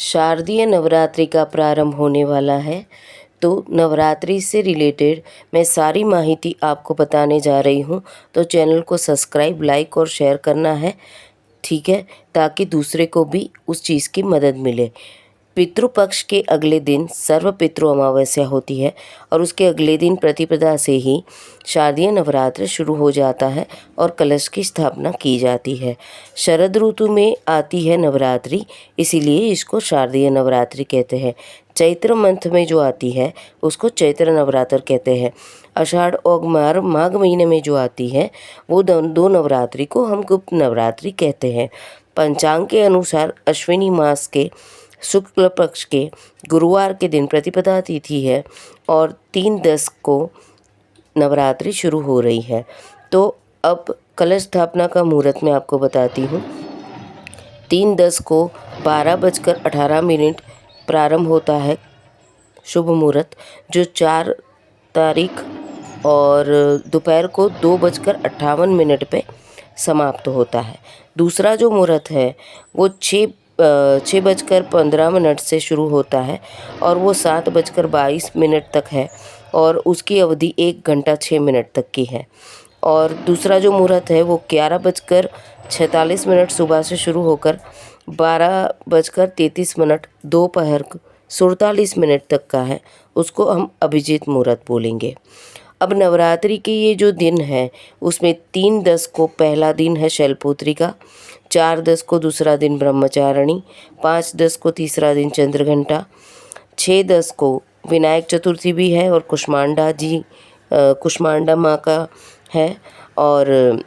शारदीय नवरात्रि का प्रारंभ होने वाला है, तो नवरात्रि से रिलेटेड मैं सारी माहिती आपको बताने जा रही हूँ। तो चैनल को सब्सक्राइब, लाइक और शेयर करना है, ठीक है, ताकि दूसरे को भी उस चीज़ की मदद मिले। पितृपक्ष के अगले दिन सर्व पितृ अमावस्या होती है और उसके अगले दिन प्रतिपदा से ही शारदीय नवरात्र शुरू हो जाता है और कलश की स्थापना की जाती है। शरद ऋतु में आती है नवरात्रि, इसीलिए इसको शारदीय नवरात्रि कहते हैं। चैत्र मंथ में जो आती है उसको चैत्र नवरात्र कहते हैं। आषाढ़ और माघ महीने में जो आती है वो दो नवरात्रि को हम गुप्त नवरात्रि कहते हैं। पंचांग के अनुसार अश्विनी मास के शुक्ल पक्ष के गुरुवार के दिन प्रतिपदा तिथि है और 3/10 को नवरात्रि शुरू हो रही है। तो अब कलश स्थापना का मुहूर्त मैं आपको बताती हूँ। 3/10 को 12:18 प्रारंभ होता है शुभ मुहूर्त, जो 4 तारीख और दोपहर को 2:58 पे समाप्त होता है। दूसरा जो मुहूर्त है वो 6:15 से शुरू होता है और वो 7:22 तक है और उसकी अवधि 1 घंटा 6 मिनट तक की है। और दूसरा जो मुहूर्त है वो 11:46 सुबह से शुरू होकर 12:33 दोपहर 47 तक का है, उसको हम अभिजीत मुहूर्त बोलेंगे। अब नवरात्रि के ये जो दिन है उसमें 3/10 को पहला दिन है शैलपुत्री का, 4/10 को दूसरा दिन ब्रह्मचारिणी, 5/10 को तीसरा दिन चंद्रघंटा, 6/10 को विनायक चतुर्थी भी है और कुष्मांडा माँ का है, और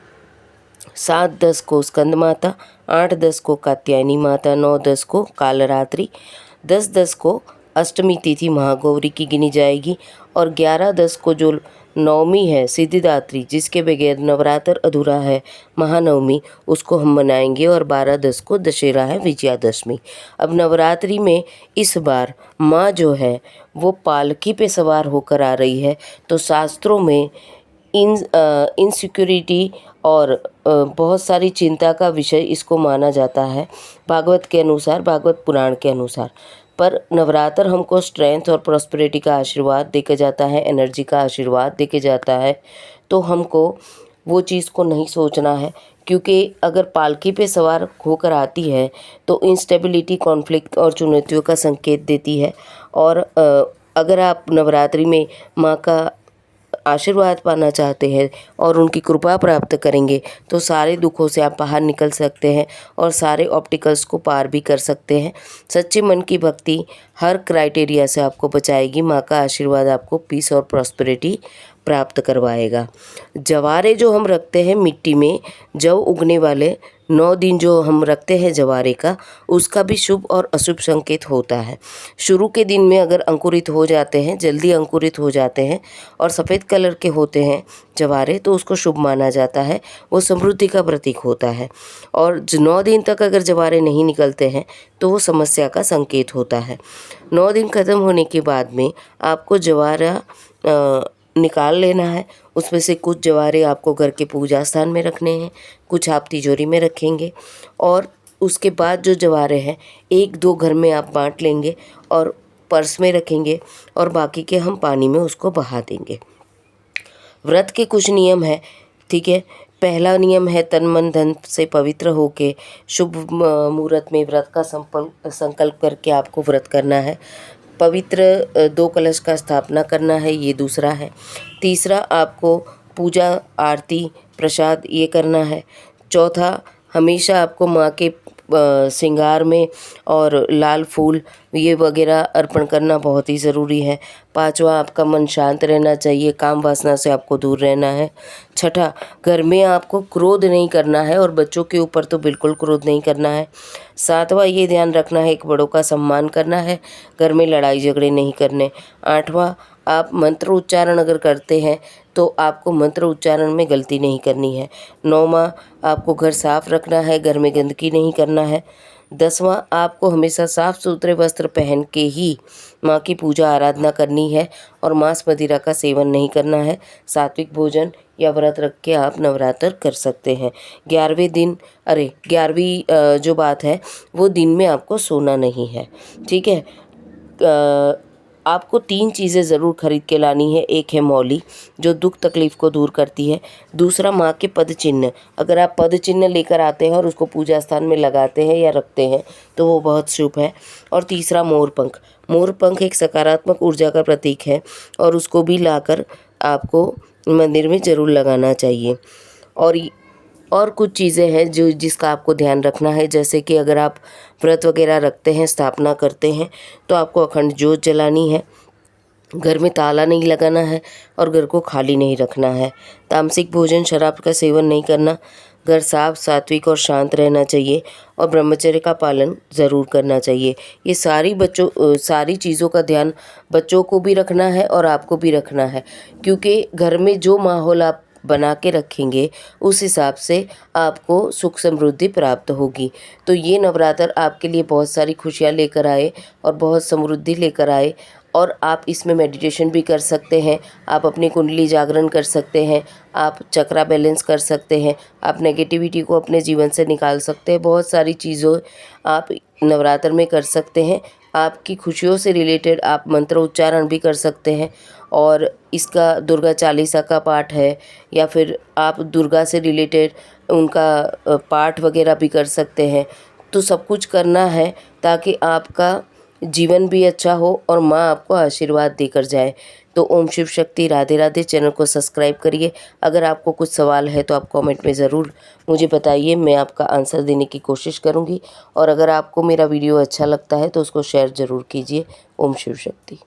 7/10 को स्कंद माता, 8/10 को कात्यायनी माता, 9/10 को कालरात्रि, 10/10 को अष्टमी तिथि महागौरी की गिनी जाएगी और 11/10 को जो नवमी है सिद्धिदात्री, जिसके बगैर नवरात्र अधूरा है, महानवमी, उसको हम मनाएंगे और 12/10 को दशहरा है, विजयादशमी। अब नवरात्रि में इस बार माँ जो है वो पालकी पे सवार होकर आ रही है, तो शास्त्रों में इनसिक्योरिटी और बहुत सारी चिंता का विषय इसको माना जाता है भागवत के अनुसार, भागवत पुराण के अनुसार। पर नवरात्र हमको स्ट्रेंथ और प्रॉस्पेरिटी का आशीर्वाद देके जाता है, एनर्जी का आशीर्वाद देके जाता है। तो हमको वो चीज़ को नहीं सोचना है, क्योंकि अगर पालकी पे सवार होकर आती है तो इंस्टेबिलिटी, कॉन्फ्लिक्ट और चुनौतियों का संकेत देती है। और अगर आप नवरात्रि में माँ का आशीर्वाद पाना चाहते हैं और उनकी कृपा प्राप्त करेंगे तो सारे दुखों से आप बाहर निकल सकते हैं और सारे ऑब्स्टिकल्स को पार भी कर सकते हैं। सच्चे मन की भक्ति हर क्राइटेरिया से आपको बचाएगी। माँ का आशीर्वाद आपको पीस और प्रॉस्पेरिटी प्राप्त करवाएगा। जवारे जो हम रखते हैं मिट्टी में, जव उगने वाले 9 दिन जो हम रखते हैं जवारे का, उसका भी शुभ और अशुभ संकेत होता है। शुरू के दिन में अगर अंकुरित हो जाते हैं, जल्दी अंकुरित हो जाते हैं और सफ़ेद कलर के होते हैं जवारे, तो उसको शुभ माना जाता है, वो समृद्धि का प्रतीक होता है। और 9 दिन तक अगर जवारे नहीं निकलते हैं तो वो समस्या का संकेत होता है। 9 दिन ख़त्म होने के बाद में आपको जवारा निकाल लेना है। उसमें से कुछ जवारे आपको घर के पूजा स्थान में रखने हैं, कुछ आप तिजोरी में रखेंगे और उसके बाद जो जवारे हैं 1-2 घर में आप बांट लेंगे और पर्स में रखेंगे और बाकी के हम पानी में उसको बहा देंगे। व्रत के कुछ नियम हैं, ठीक है। पहला नियम है तन मन धन से पवित्र होके शुभ मुहूर्त में व्रत का संकल्प करके आपको व्रत करना है। पवित्र 2 कलश का स्थापना करना है, ये दूसरा है। तीसरा, आपको पूजा, आरती, प्रसाद ये करना है। चौथा, हमेशा आपको माँ के श्रृंगार में और लाल फूल ये वगैरह अर्पण करना बहुत ही ज़रूरी है। पांचवा, आपका मन शांत रहना चाहिए, काम वासना से आपको दूर रहना है। छठा, घर में आपको क्रोध नहीं करना है और बच्चों के ऊपर तो बिल्कुल क्रोध नहीं करना है। सातवां, ये ध्यान रखना है कि बड़ों का सम्मान करना है, घर में लड़ाई झगड़े नहीं करने। आठवां, आप मंत्र उच्चारण अगर करते हैं तो आपको मंत्र उच्चारण में गलती नहीं करनी है। 9वां, आपको घर साफ रखना है, घर में गंदगी नहीं करना है। 10वां, आपको हमेशा साफ सुथरे वस्त्र पहन के ही माँ की पूजा आराधना करनी है और मांस मदिरा का सेवन नहीं करना है। सात्विक भोजन या व्रत रख के आप नवरात्र कर सकते हैं। 11वीं जो बात है वो दिन में आपको सोना नहीं है, ठीक है। आपको 3 चीज़ें ज़रूर खरीद के लानी है। एक है मौली, जो दुख तकलीफ़ को दूर करती है। दूसरा, माँ के पद चिन्ह। अगर आप पद चिन्ह लेकर आते हैं और उसको पूजा स्थान में लगाते हैं या रखते हैं तो वो बहुत शुभ है। और तीसरा, मोरपंख। मोरपंख एक सकारात्मक ऊर्जा का प्रतीक है और उसको भी लाकर आपको मंदिर में ज़रूर लगाना चाहिए। और कुछ चीज़ें हैं जो जिसका आपको ध्यान रखना है, जैसे कि अगर आप व्रत वगैरह रखते हैं, स्थापना करते हैं, तो आपको अखंड ज्योत जलानी है, घर में ताला नहीं लगाना है और घर को खाली नहीं रखना है। तामसिक भोजन, शराब का सेवन नहीं करना, घर साफ, सात्विक और शांत रहना चाहिए और ब्रह्मचर्य का पालन ज़रूर करना चाहिए। ये सारी चीज़ों का ध्यान बच्चों को भी रखना है और आपको भी रखना है, क्योंकि घर में जो माहौल आप बना के रखेंगे उस हिसाब से आपको सुख समृद्धि प्राप्त होगी। तो ये नवरात्र आपके लिए बहुत सारी खुशियाँ लेकर आए और बहुत समृद्धि लेकर आए और आप इसमें मेडिटेशन भी कर सकते हैं, आप अपनी कुंडली जागरण कर सकते हैं, आप चक्रा बैलेंस कर सकते हैं, आप नेगेटिविटी को अपने जीवन से निकाल सकते हैं। बहुत सारी चीज़ों आप नवरात्र में कर सकते हैं। आपकी खुशियों से रिलेटेड आप मंत्र उच्चारण भी कर सकते हैं और इसका दुर्गा चालीसा का पाठ है या फिर आप दुर्गा से रिलेटेड उनका पाठ वगैरह भी कर सकते हैं। तो सब कुछ करना है ताकि आपका जीवन भी अच्छा हो और माँ आपको आशीर्वाद देकर जाए। तो ओम शिव शक्ति, राधे राधे। चैनल को सब्सक्राइब करिए। अगर आपको कुछ सवाल है तो आप कमेंट में ज़रूर मुझे बताइए, मैं आपका आंसर देने की कोशिश करूँगी। और अगर आपको मेरा वीडियो अच्छा लगता है तो उसको शेयर ज़रूर कीजिए। ओम शिव शक्ति।